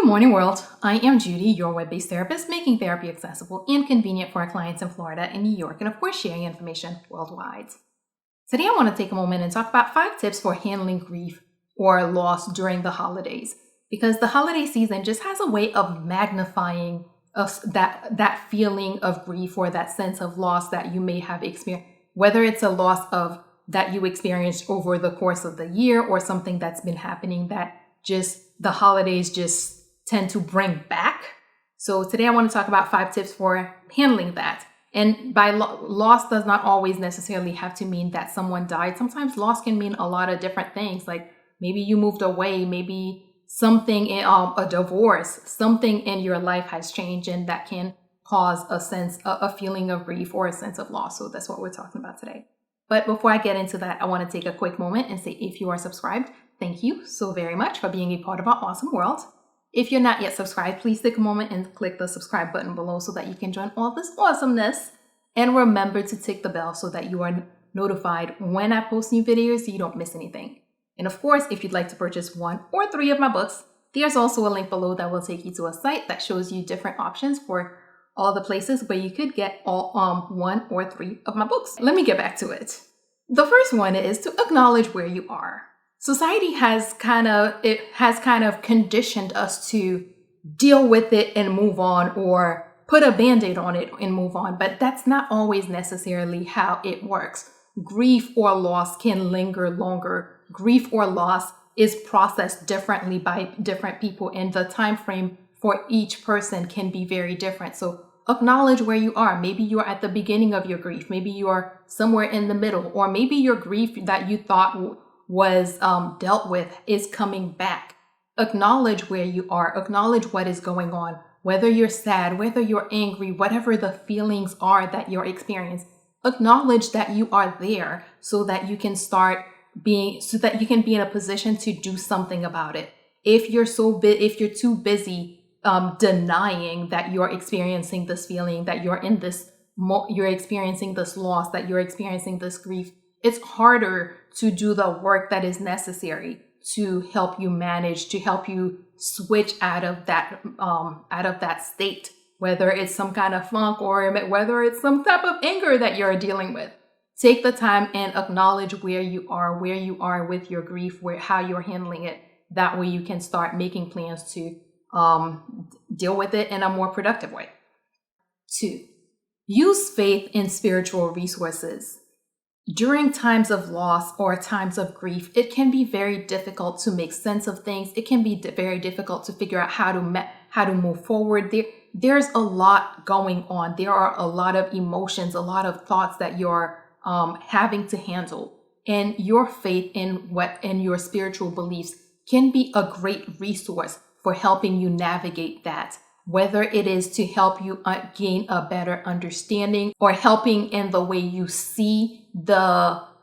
Good morning, world. I am Judy, your web-based therapist, making therapy accessible and convenient for our clients in Florida and New York, and of course, sharing information worldwide. Today, I want to take a moment and talk about 5 tips for handling grief or loss during the holidays, because the holiday season just has a way of magnifying that feeling of grief or that sense of loss that you may have experienced, whether it's a loss of that you experienced over the course of the year or something that's been happening that just the holidays just tend to bring back. So today I want to talk about 5 tips for handling that. And by loss does not always necessarily have to mean that someone died. Sometimes loss can mean a lot of different things. Like maybe you moved away, maybe something in a divorce, something in your life has changed, and that can cause a feeling of grief or a sense of loss. So that's what we're talking about today. But before I get into that, I want to take a quick moment and say, if you are subscribed, thank you so very much for being a part of our awesome world. If you're not yet subscribed, please take a moment and click the subscribe button below so that you can join all this awesomeness. And remember to tick the bell so that you are notified when I post new videos so you don't miss anything. And of course, if you'd like to purchase 1 or 3 of my books, there's also a link below that will take you to a site that shows you different options for all the places where you could get all 1 or 3 of my books. Let me get back to it. The first one is to acknowledge where you are. Society has kind of conditioned us to deal with it and move on, or put a band-aid on it and move on, but that's not always necessarily how it works. Grief or loss can linger longer. Grief or loss is processed differently by different people, and the time frame for each person can be very different. So acknowledge where you are. Maybe you're at the beginning of your grief. Maybe you're somewhere in the middle, or maybe your grief that you thought was dealt with is coming back. Acknowledge where you are. Acknowledge what is going on. Whether you're sad, whether you're angry, whatever the feelings are that you're experiencing, acknowledge that you are there so that you can be in a position to do something about it. If you're too busy denying that you're experiencing this feeling, that you're experiencing this loss, that you're experiencing this grief, it's harder to do the work that is necessary to help you manage, to help you switch out of that state, whether it's some kind of funk or whether it's some type of anger that you're dealing with. Take the time and acknowledge where you are with your grief, how you're handling it. That way you can start making plans to deal with it in a more productive way. 2, use faith in spiritual resources. During times of loss or times of grief, it can be very difficult to make sense of things. It can be very difficult to figure out how to move forward. There's a lot going on. There are a lot of emotions, a lot of thoughts that you're having to handle. And your faith in your spiritual beliefs can be a great resource for helping you navigate that. Whether it is to help you gain a better understanding, or helping in the way you see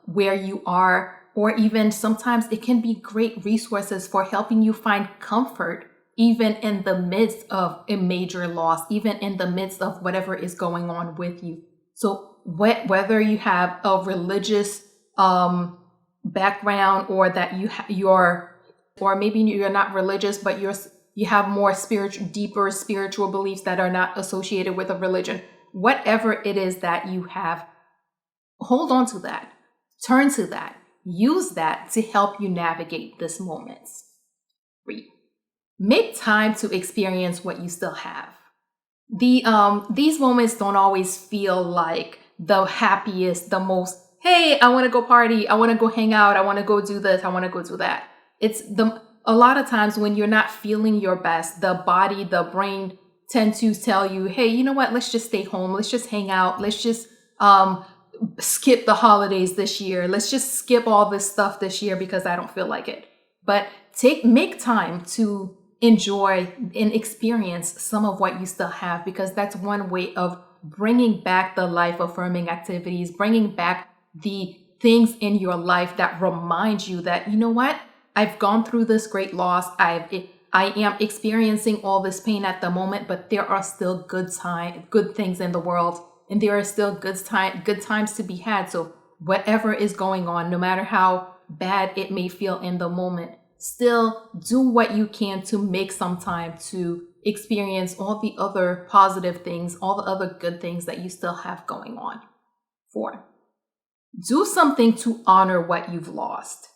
where you are, or even sometimes it can be great resources for helping you find comfort even in the midst of a major loss, even in the midst of whatever is going on with you. So whether you have a religious background, or that or maybe you're not religious, but you have more deeper spiritual beliefs that are not associated with a religion. Whatever it is that you have, hold on to that. Turn to that. Use that to help you navigate this moment. 3, make time to experience what you still have. These moments don't always feel like the happiest, the most, hey, I want to go party, I want to go hang out, I want to go do this, I want to go do that. A lot of times when you're not feeling your best, the body, the brain tend to tell you, hey, you know what? Let's just stay home. Let's just hang out. Let's just skip the holidays this year. Let's just skip all this stuff this year because I don't feel like it. But make time to enjoy and experience some of what you still have, because that's one way of bringing back the life affirming activities, bringing back the things in your life that remind you that, you know what? I've gone through this great loss. I am experiencing all this pain at the moment, but there are still good things in the world, and there are still good times to be had. So whatever is going on, no matter how bad it may feel in the moment, still do what you can to make some time to experience all the other positive things, all the other good things that you still have going on. 4, do something to honor what you've lost.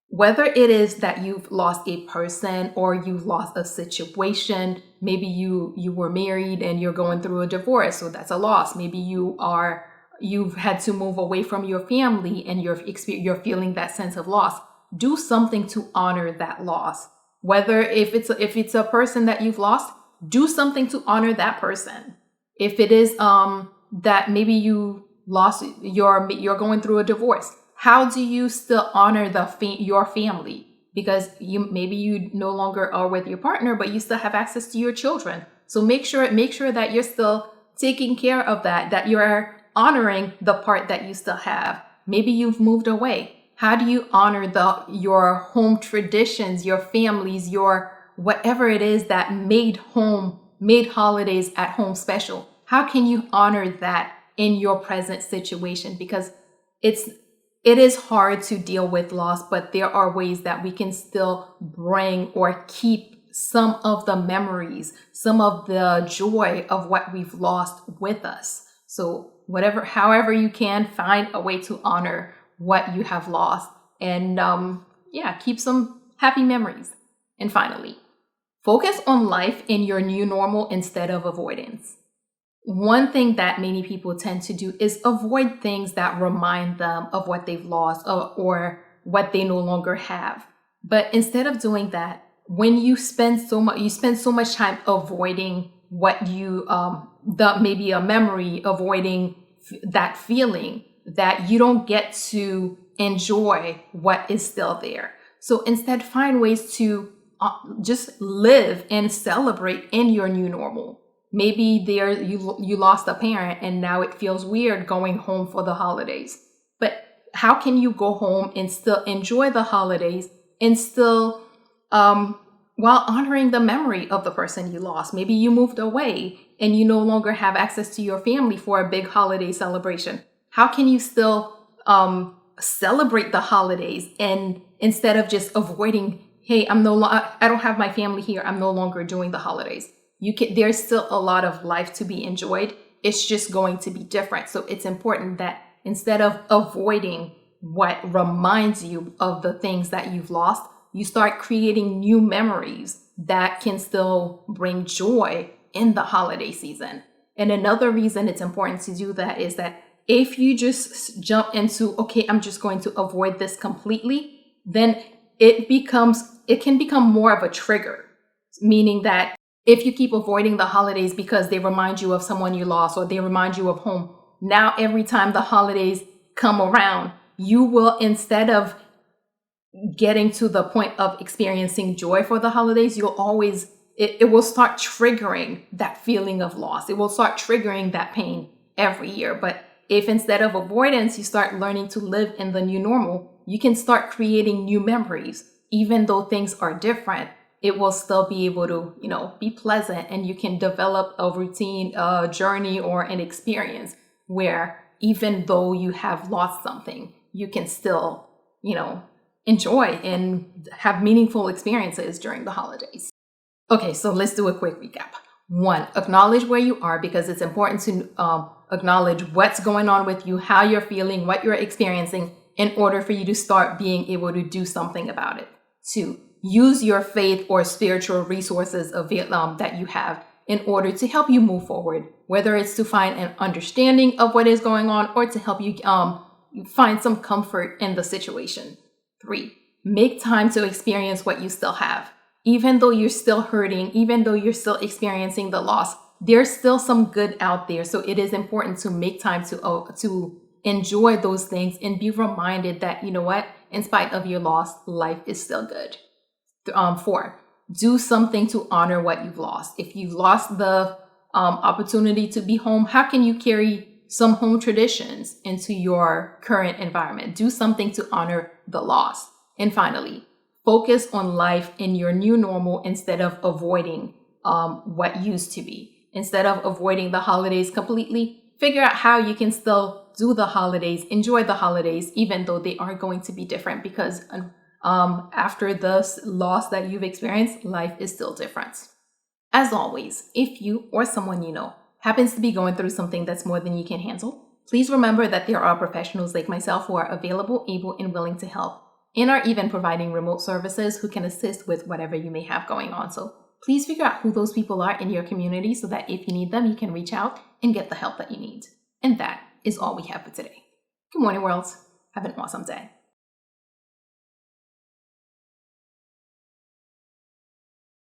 Whether it is that you've lost a person or you've lost a situation, maybe you were married and you're going through a divorce, so that's a loss. Maybe you've had to move away from your family and you're feeling that sense of loss. Do something to honor that loss. Whether if it's a person that you've lost, do something to honor that person. If it is that maybe you lost you're going through a divorce, how do you still honor your family? Because maybe you no longer are with your partner, but you still have access to your children. So make sure that you're still taking care of that you're honoring the part that you still have. Maybe you've moved away. How do you honor your home traditions, your families, your whatever it is that made holidays at home special? How can you honor that in your present situation? Because it is hard to deal with loss, but there are ways that we can still bring or keep some of the memories, some of the joy of what we've lost with us. So however you can, find a way to honor what you have lost and keep some happy memories. And finally, focus on life in your new normal instead of avoidance. One thing that many people tend to do is avoid things that remind them of what they've lost or what they no longer have. But instead of doing that, when you spend so much time avoiding what maybe a memory, avoiding that feeling, that you don't get to enjoy what is still there. So instead, find ways to just live and celebrate in your new normal. Maybe you lost a parent and now it feels weird going home for the holidays. But how can you go home and still enjoy the holidays and still while honoring the memory of the person you lost? Maybe you moved away and you no longer have access to your family for a big holiday celebration. How can you still celebrate the holidays and instead of just avoiding, hey, I don't have my family here, I'm no longer doing the holidays. There's still a lot of life to be enjoyed. It's just going to be different. So it's important that instead of avoiding what reminds you of the things that you've lost, you start creating new memories that can still bring joy in the holiday season. And another reason it's important to do that is that if you just jump into, okay, I'm just going to avoid this completely, then it can become more of a trigger, meaning that if you keep avoiding the holidays because they remind you of someone you lost or they remind you of home, now every time the holidays come around, you will, instead of getting to the point of experiencing joy for the holidays, it will start triggering that feeling of loss. It will start triggering that pain every year. But if instead of avoidance, you start learning to live in the new normal, you can start creating new memories. Even though things are different, it will still be able to, be pleasant, and you can develop a routine, a journey, or an experience where even though you have lost something, you can still, enjoy and have meaningful experiences during the holidays. Okay, so let's do a quick recap. 1, acknowledge where you are, because it's important to acknowledge what's going on with you, how you're feeling, what you're experiencing, in order for you to start being able to do something about it. 2, use your faith or spiritual resources that you have in order to help you move forward, whether it's to find an understanding of what is going on or to help you find some comfort in the situation. 3, make time to experience what you still have. Even though you're still hurting, even though you're still experiencing the loss, there's still some good out there. So it is important to make time to enjoy those things and be reminded that, in spite of your loss, life is still good. 4, do something to honor what you've lost. If you've lost the opportunity to be home, how can you carry some home traditions into your current environment? Do something to honor the loss. And finally, focus on life in your new normal instead of avoiding what used to be. Instead of avoiding the holidays completely, figure out how you can still do the holidays, enjoy the holidays, even though they are going to be different, because After the loss that you've experienced, life is still different. As always, if you or someone you know happens to be going through something that's more than you can handle, please remember that there are professionals like myself who are available, able, and willing to help, and are even providing remote services who can assist with whatever you may have going on. So please figure out who those people are in your community so that if you need them, you can reach out and get the help that you need. And that is all we have for today. Good morning, world. Have an awesome day.